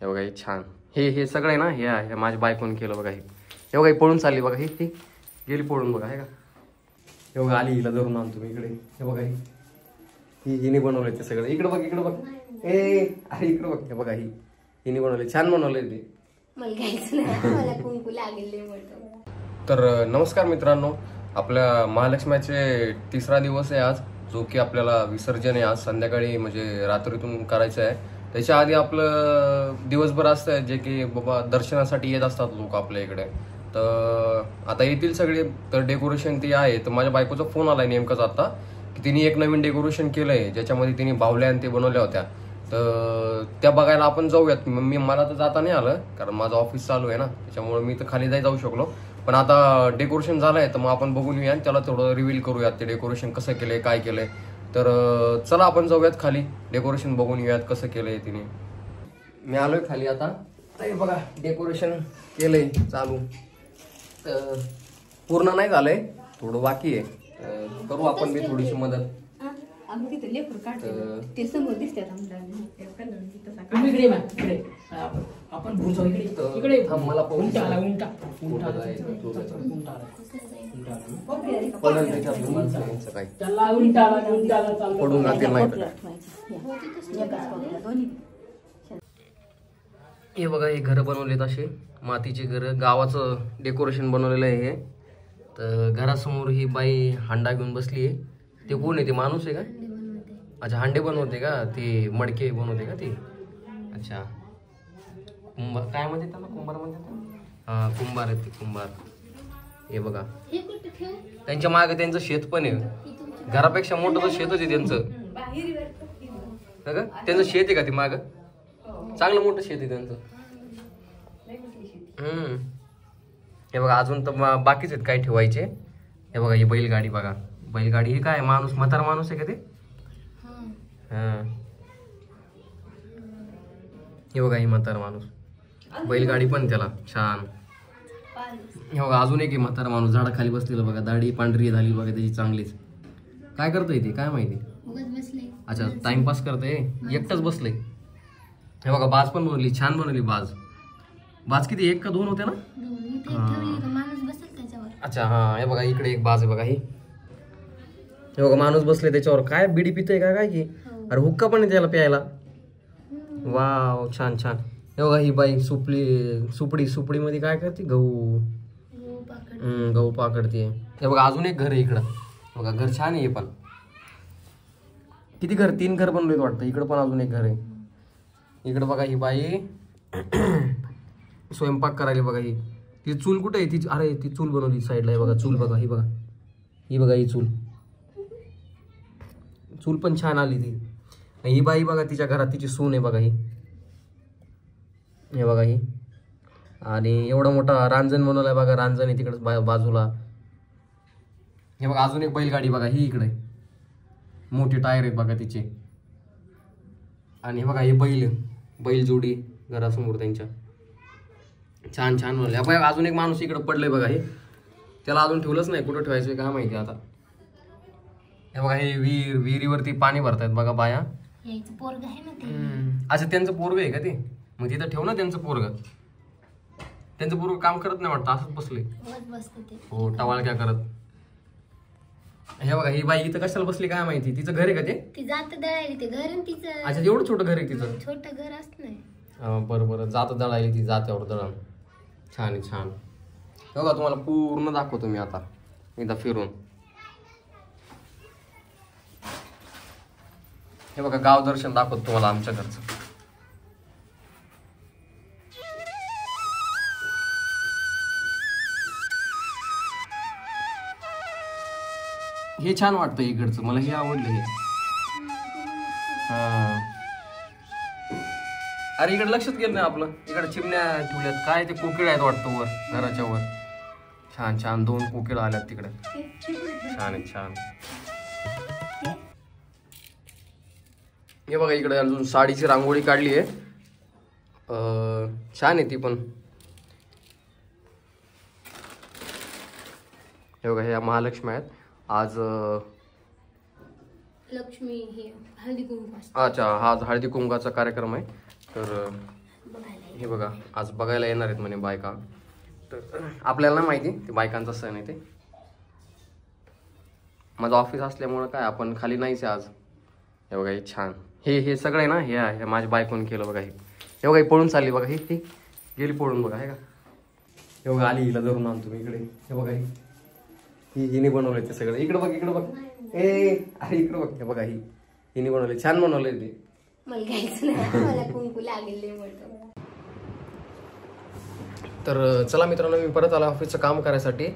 हे बघा हे छान, हे सगळं आहे ना, हे माझ्या बायकोने केलं बघा. हे बघा ही पळून चालली बघा, ही गेली पळून बघा. हे का, हे बघा आली, हिला धरून आणतो मी इकडे. हे बघा हिने बनवलंय ते सगळं. इकडे बघ, इकडे बघ, अरे इकडे बघ. हे बघा हिने बनवलंय, छान बनवलंय ते. तर नमस्कार मित्रांनो, आपल्या महालक्ष्मीचे तिसरा दिवस आहे आज, जो की आपल्याला विसर्जन आहे आज संध्याकाळी, म्हणजे रात्रीतून करायचं आहे. त्याच्या आधी आपलं दिवसभर असतं जे की बाबा दर्शनासाठी येत असतात लोक आपल्या इकडे. तर आता येतील सगळे, तर डेकोरेशन ते आहे. तर माझ्या बायकोचा फोन आलाय नेमकाच आता की तिने एक नवीन डेकोरेशन केलंय, ज्याच्यामध्ये तिने बाहुल्या आणि ते बनवल्या होत्या. तर त्या बघायला आपण जाऊयात. मला तर जाता नाही आलं, कारण माझं ऑफिस चालू आहे ना, त्याच्यामुळे मी तर खाली जाऊ शकलो. पण आता डेकोरेशन झालंय, तर मग आपण बघून येऊया, त्याला थोडं रिव्हील करूयात ते डेकोरेशन कसं केलंय, काय केलंय. तर चला आपण जाऊयात खाली, डेकोरेशन बघून येऊयात कसं केलंय तिने. मी आलोय खाली आता. बघा डेकोरेशन केलंय चालू, तर पूर्ण नाही झालंय, थोडं बाकी आहे. करू आपण मी थोडीशी मदत. मला पडून जातील नाही. हे बघा हे घर बनवलेत असे मातीचे घर, गावाचं डेकोरेशन बनवलेलं आहे हे. तर घरासमोर ही बाई हांडा घेऊन बसली आहे. ते कोण आहे, ते माणूस आहे का? अच्छा, हांडे बनवते का ती, मडके बनवते का ती? अच्छा, कुंभार काय म्हणते त्याला, कुंभार म्हणते. हा कुंभार आहे ते, कुंभार. हे बघा त्यांच्या मागे त्यांचं शेत पण आहे, घरापेक्षा मोठं शेतच आहे त्यांचं. त्यांचं शेत आहे का ते माग, चांगलं मोठं शेत आहे त्यांचं. हे बघा अजून तर बाकीच आहेत काय ठेवायचे. हे बघा ही बैलगाडी बघा, बैलगाडी. ही काय माणूस, म्हातारा माणूस आहे का ते? हे बघा ही म्हातारा माणूस, बैलगाडी पण त्याला छान. हे बघा अजून एक म्हातारा माणूस झाडाखाली बसलेला बघा, दाढी पांढरी झाली बघा त्याची चांगलीच. काय करतोय ते काय माहिती. अच्छा टाइमपास करतोय, एकटाच बसलंय. हे बघा बाज पण बनवली, छान बनवली बाज. बाज किती, एक का दोन होते ना? अच्छा हा, हे बघा इकडे एक बाज आहे बघा ही. हे बघा माणूस बसले त्याच्यावर, काय बिडी पितोय का काय की? अरे हुक्का पण आहे त्याला प्यायला. वाव छान छान. हे बघा ही बाई सुपडी मध्ये काय करते, गहू पाकडते. हे बघा अजून एक घर आहे इकडं बघा, घर छान आहे पण. किती घर, 3 घर बनवलेत वाटतं. इकडं पण अजून एक घर आहे. इकडं बघा ही बाई स्वयंपाक करायला बघा. ती चूल कुठे आहे ती? अरे ती चूल बनवली साईडला आहे बघा, चूल बघा ही बघा, ही चूल पण छान आली ती. ही बाई बघा तिच्या घरात तिची सून आहे बघा ही. हे बघा ही, आणि एवढा मोठा रांजण बनवलाय बघा, रांजण आहे तिकडे बाजूला. हे बघा अजून एक बैलगाडी बघा ही इकडे, मोठी टायर आहेत बघा तिचे. आणि हे बघा हे बैल जोडी घरासमोर त्यांच्या, छान छान बनवले. बघा अजून एक माणूस इकडे पडलंय बघा, हे त्याला अजून ठेवलंच नाही, कुठं ठेवायचं काय माहिती आता. हे बघा हे विहिरीवरती पाणी भरतायत बघा बाया. अच्छा त्यांचं पोरग आहे का ते? मग तिथं ठेव ना त्यांचं पोरग. त्यांचं पोरग काम करत नाही वाटतं, असंच बसले. हो टवाळ काय करत. हे बघा ही बाई इथं कशाला बसली काय माहिती, तिचं घर आहे का ते? अच्छा एवढं छोटं घर आहे तिचं, छोटं घर असत नाही. बरं जात दळायला ती, जात एवढं दळण. छान आहे छान. बघा तुम्हाला पूर्ण दाखवतो मी आता एकदा फिरून. हे बघा गाव दर्शन दाखवतो तुम्हाला आमच्या घरचं. हे छान वाटतं इकडचं, मला हे आवडलं हे. अरे इकडे लक्षात गेलं नाही आपलं, इकडे चिमण्या ठेवल्यात काय, ते कोकिळ आहेत वाटतं वर, घराच्या वर. छान छान 2 कोकिळ आल्यात तिकडे, छान आहे छान. हे बघा इकडे अजून साडीची रांगोळी काढली आहे, छान आहे ती पण. हे बघा ह्या महालक्ष्मी आहेत आज. लक्ष्मी हे हळदी कुंकू. अच्छा हा हळदी कुंकाचा कार्यक्रम आहे. तर हे बघा आज बघायला येणार आहेत म्हणे बायका. तर आपल्याला नाही माहिती ते बायकांचा सण आहे ते. माझं ऑफिस असल्यामुळं काय आपण खाली नाहीच आज. हे बघा हे छान हे सगळं आहे ना हे माझ्या बायकोने केलं बघा. हे बघा ही पळून चालली बघा. ही गेली पळून बघा. हे का हे बघा आली हिला धरून आणतो मी इकडे. हे बघा हिने बनवलंय ते सगळं. इकडे बघ इकडे बघ. अरे इकडे बघ. हे बघा हिने बनवलंय. छान बनवलंय ते. तर चला मित्रांनो मी परत आला ऑफिसचं काम करायसाठी.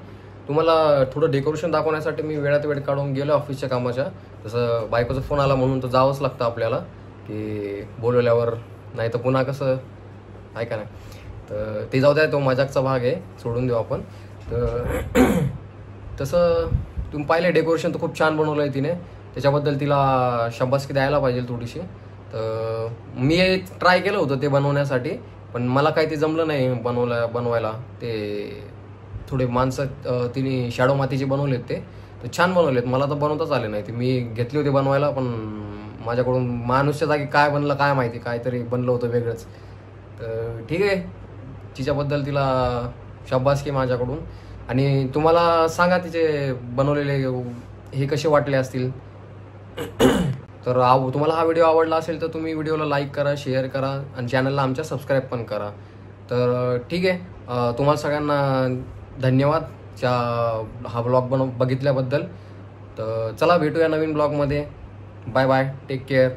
तुम्हाला थोडं डेकोरेशन दाखवण्यासाठी मी वेळात वेळ काढून गेलो ऑफिसच्या कामाच्या. तसं बायकोचा फोन आला म्हणून तर जावंच लागतं आपल्याला की बोलवल्यावर, नाही तर पुन्हा कसं आहे का नाही. तर ते जाऊ द्या, तो मजाकचा भाग आहे, सोडून देऊ आपण. तर तसं तुम्ही पाहिलं डेकोरेशन तर खूप छान बनवलं आहे तिने. त्याच्याबद्दल तिला शाबासकी द्यायला पाहिजे थोडीशी. तर मी ट्राय केलं होतं ते बनवण्यासाठी, पण मला काही ते जमलं नाही बनवायला. ते थोडे माणसं तिने शॅडो मातीचे बनवलेत ते छान बनवलेत. मला तर बनवताच आले नाही. ते मी घेतले होते बनवायला, पण माझ्याकडून माणूसच्या जागी काय बनलं काय माहिती, काहीतरी बनलं होतं वेगळंच. तर ठीक आहे, तिच्याबद्दल तिला शाबासकी माझ्याकडून. आणि तुम्हाला सांगा तिचे बनवलेले हे कसे वाटले असतील. तर तुम्हाला हा व्हिडिओ आवडला असेल तर तुम्ही व्हिडिओला लाईक करा, शेअर करा आणि चॅनलला आमच्या सबस्क्राईब पण करा. तर ठीक आहे, तुम्हाला सगळ्यांना धन्यवाद हा ब्लॉग बघितल्याबद्दल. तर चला भेटूया नवीन ब्लॉगमध्ये. Bye bye, take care.